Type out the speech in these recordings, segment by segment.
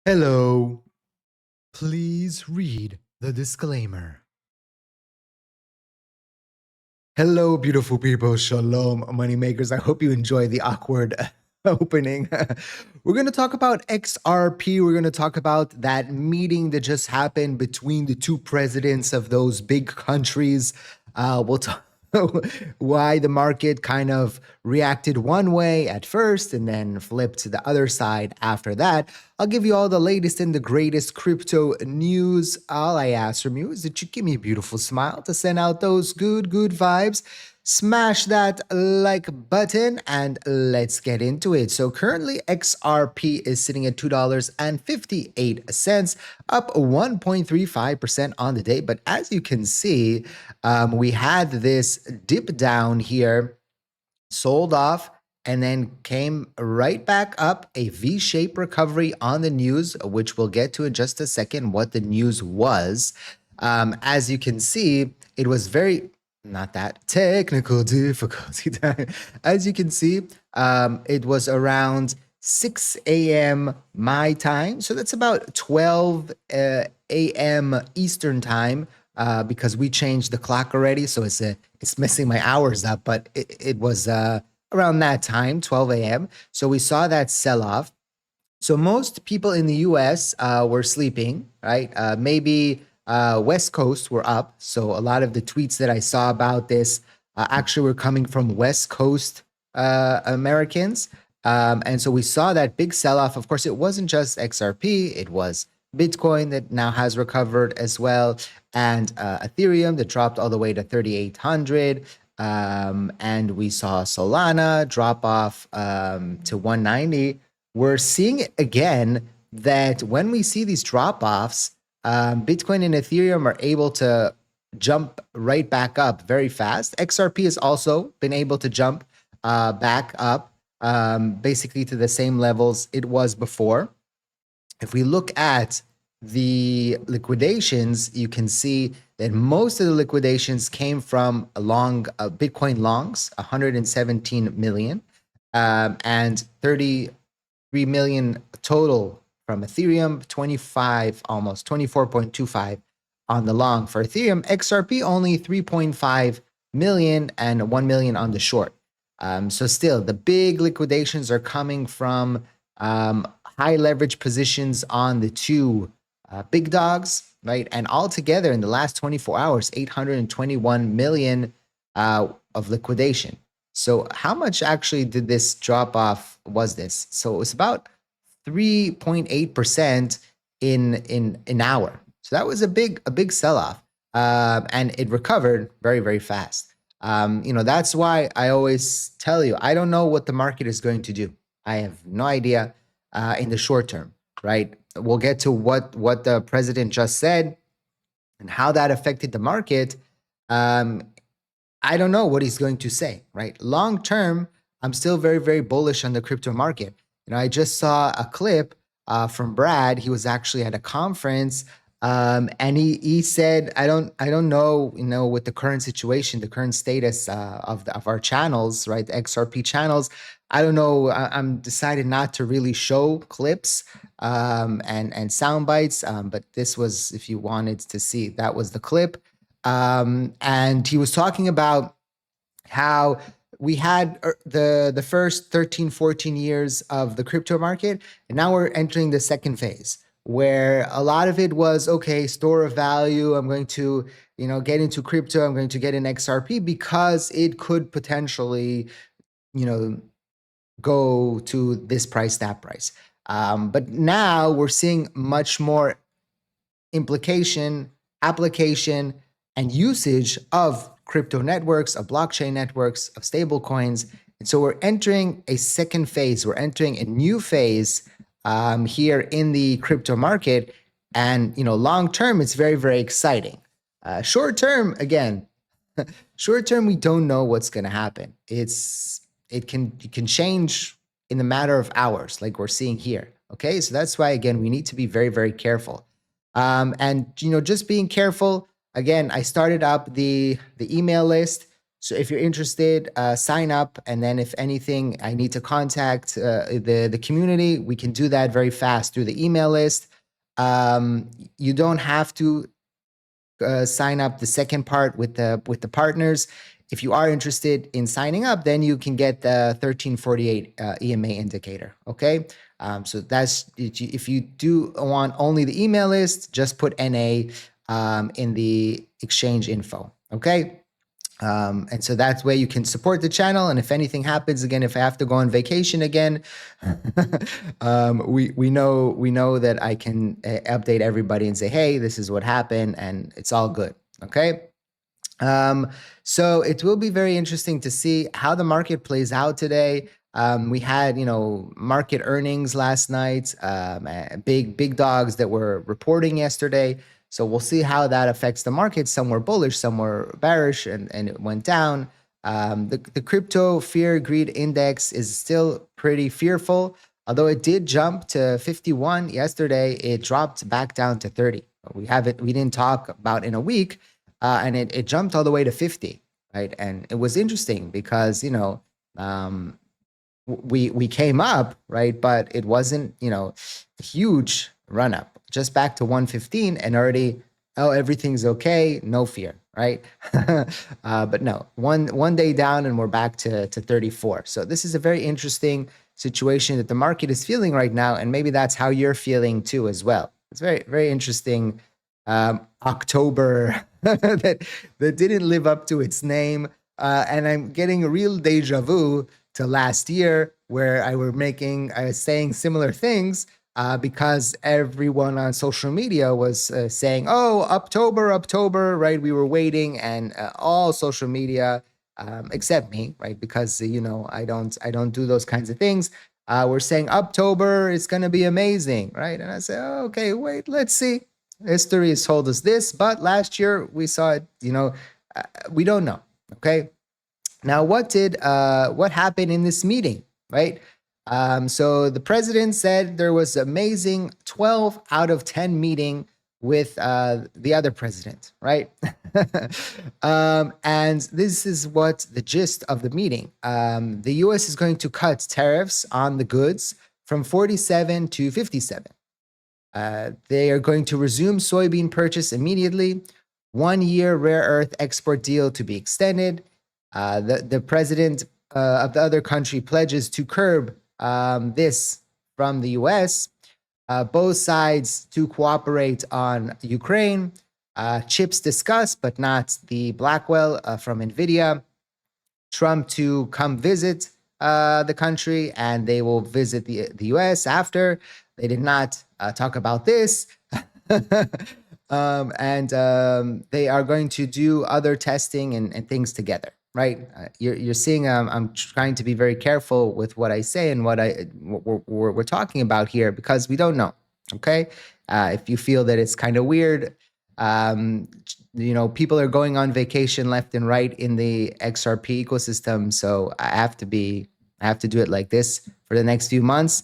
Hello. Please read the disclaimer. Hello, beautiful people. Shalom, moneymakers. I hope you enjoy the awkward opening. We're going to talk about XRP. We're going to talk about that meeting that just happened between the two presidents of those big countries. We'll talk why the market kind of reacted one way at first and then flipped to the other side after that. I'll give you all the latest and the greatest crypto news. All I ask from you is that you give me a beautiful smile to send out those good vibes. Smash that like button and let's get into it. So currently XRP is sitting at $2.58, up 1.35% on the day. But as you can see, we had this dip down here, sold off, and then came right back up, a V-shaped recovery on the news, which we'll get to in just a second what the news was. As you can see, it was very not that technical difficulty time. As you can see, it was around 6 a.m. my time. So that's about 12 a.m. Eastern time because we changed the clock already. So it's messing my hours up, but it was around that time, 12 a.m. So we saw that sell off. So most people in the US were sleeping, right? Maybe West Coast were up. So a lot of the tweets that I saw about this actually were coming from West Coast Americans. And so we saw that big sell off. Of course, it wasn't just XRP, it was Bitcoin that now has recovered as well, and Ethereum that dropped all the way to 3,800. And we saw Solana drop off to 190. We're seeing it again that when we see these drop offs, Bitcoin and Ethereum are able to jump right back up very fast. XRP has also been able to jump back up basically to the same levels it was before. If we look at the liquidations, you can see that most of the liquidations came from Bitcoin longs, 117 million, and 33 million total from Ethereum, 25, almost 24.25 on the long for Ethereum. XRP only 3.5 million and 1 million on the short. So still, the big liquidations are coming from high leverage positions on the two big dogs, right? And altogether in the last 24 hours, 821 million of liquidation. So how much actually did this drop off was this? So it was about 3.8% in an hour. So that was a big sell-off. And it recovered very fast. That's why I always tell you, I don't know what the market is going to do. I have no idea in the short term, right? We'll get to what the president just said and how that affected the market. I don't know what he's going to say, right? Long term, I'm still very bullish on the crypto market. I just saw a clip from Brad. He was actually at a conference, and he said, I don't know, with the current situation, the current status of our channels, right, the XRP channels. I don't know. I'm decided not to really show clips and sound bites, but this was, if you wanted to see, that was the clip. And he was talking about how we had the first 13, 14 years of the crypto market, and now we're entering the second phase where a lot of it was, okay, store of value. I'm going to, get into crypto. I'm going to get an XRP because it could potentially, go to this price, that price. But now we're seeing much more application, and usage of crypto networks, of blockchain networks, of stable coins. And so we're entering a second phase. We're entering a new phase here in the crypto market. And, long term, it's very exciting. Short term, again, we don't know what's going to happen. It can change in the matter of hours, like we're seeing here. Okay, so that's why, again, we need to be very careful. And just being careful. Again, I started up the email list. So if you're interested, sign up. And then if anything, I need to contact the community, we can do that very fast through the email list. You don't have to sign up the second part with the partners. If you are interested in signing up, then you can get the 1348 EMA indicator. Okay. So that's if you do want only the email list, just put NA in the exchange info. Okay. And so that's where you can support the channel. And if anything happens again, if I have to go on vacation again, we know that I can update everybody and say, hey, this is what happened, and it's all good. Okay. So it will be very interesting to see how the market plays out today. We had, market earnings last night, big dogs that were reporting yesterday. So we'll see how that affects the market. Some were bullish, some were bearish, and it went down. The crypto fear greed index is still pretty fearful, although it did jump to 51 yesterday. It dropped back down to 30. We didn't talk about in a week, and it jumped all the way to 50, right? And it was interesting because we came up, right, but it wasn't a huge run up, just back to 115, and already, oh, everything's okay, no fear, right? But no, one day down and we're back to 34. So this is a very interesting situation that the market is feeling right now, and maybe that's how you're feeling too as well. It's very, very interesting. October that didn't live up to its name, and I'm getting a real deja vu to last year, where I was saying similar things because everyone on social media was saying, "Oh, October," right? We were waiting, and all social media, except me, right? Because I don't do those kinds of things. We're saying October is going to be amazing, right? And I say, oh, okay, wait, let's see. History has told us this, but last year we saw it. We don't know. Okay. Now, what happened in this meeting, right? So the president said there was amazing 12 out of 10 meeting with the other president, right? And this is what the gist of the meeting. The U.S. is going to cut tariffs on the goods from 47 to 57. They are going to resume soybean purchase immediately. 1 year rare earth export deal to be extended. The president of the other country pledges to curb this from the US. Both sides to cooperate on Ukraine. Chips discussed, but not the Blackwell from NVIDIA. Trump to come visit the country, and they will visit the US after. They did not talk about this. And they are going to do other testing and things together, right? You're seeing I'm trying to be very careful with what I say and what we're talking about here, because we don't know, okay? If you feel that it's kind of weird, people are going on vacation left and right in the XRP ecosystem, so I have to do it like this for the next few months.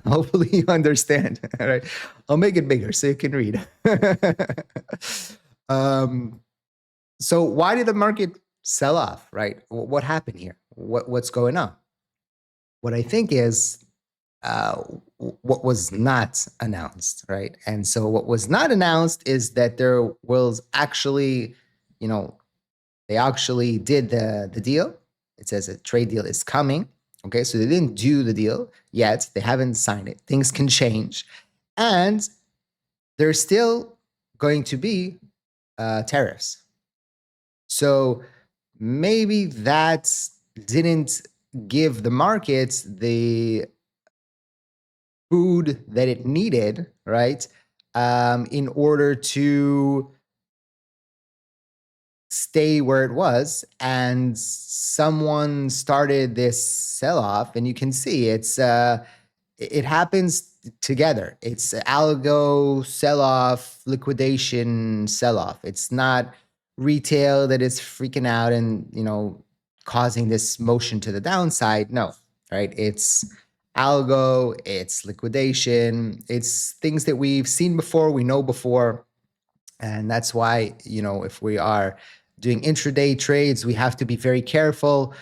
Hopefully you understand. All right, I'll make it bigger so you can read. So why did the market sell off, right? What happened here? What's going on? What I think is what was not announced, right? And so what was not announced is that there was actually, they actually did the deal. It says a trade deal is coming. Okay, so they didn't do the deal yet. They haven't signed it. Things can change. And there's still going to be tariffs. So maybe that didn't give the markets the food that it needed, right? In order to stay where it was, and someone started this sell-off, and you can see it happens together. It's algo sell-off, liquidation sell-off. It's not retail that is freaking out and causing this motion to the downside. No, right? It's algo, it's liquidation, it's things that we've seen before, we know before. And that's why, if we are doing intraday trades, we have to be very careful.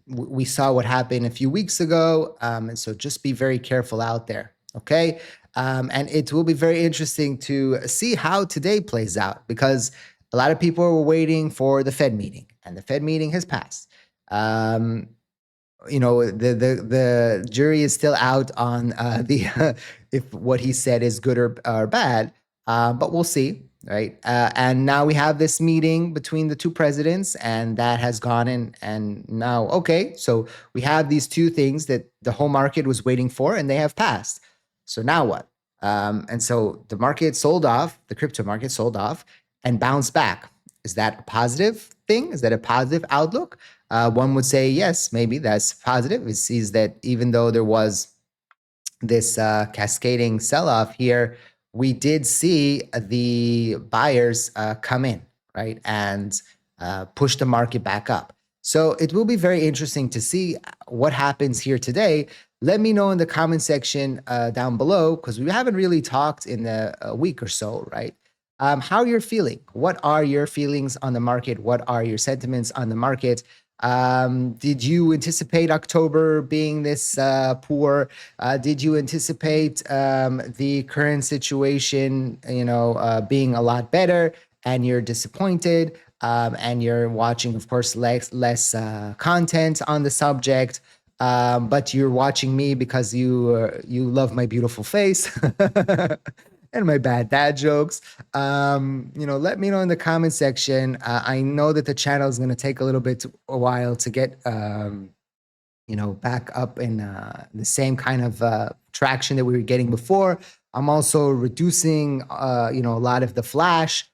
We saw what happened a few weeks ago, and so just be very careful out there, okay? And it will be very interesting to see how today plays out, because a lot of people were waiting for the Fed meeting, and the Fed meeting has passed. The jury is still out on the if what he said is good or bad, but we'll see, right? And now we have this meeting between the two presidents, and that has gone in. And now, okay, so we have these two things that the whole market was waiting for, and they have passed. So now what? And so the market sold off, the crypto market sold off and bounced back. Is that a positive thing? Is that a positive outlook? One would say, yes, maybe that's positive. It sees that even though there was this cascading sell-off here, we did see the buyers come in, right, and push the market back up. So it will be very interesting to see what happens here today. Let me know in the comment section down below, because we haven't really talked in a week or so, right? How you're feeling. What are your feelings on the market? What are your sentiments on the market? Did you anticipate October being this poor? Did you anticipate the current situation, being a lot better, and you're disappointed? And you're watching, of course, less content on the subject, but you're watching me because you love my beautiful face. And my bad dad jokes. Let me know in the comment section. I know that the channel is going to take a while to get, back up in the same kind of traction that we were getting before. I'm also reducing, a lot of the flash.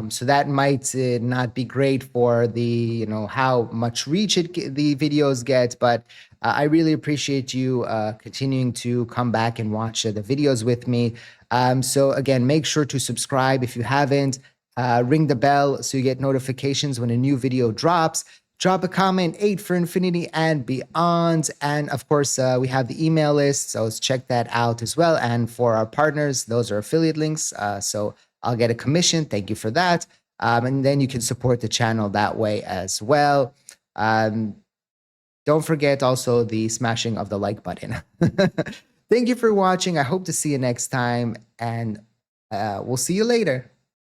So that might not be great for the, how much reach the videos get, but I really appreciate you continuing to come back and watch the videos with me. So again, make sure to subscribe if you haven't. Ring the bell so you get notifications when a new video drops. Drop a comment, 8 for infinity and beyond. And of course, we have the email list, so let's check that out as well. And for our partners, those are affiliate links. So I'll get a commission. Thank you for that. And then you can support the channel that way as well. Don't forget also the smashing of the like button. Thank you for watching. I hope to see you next time, and we'll see you later.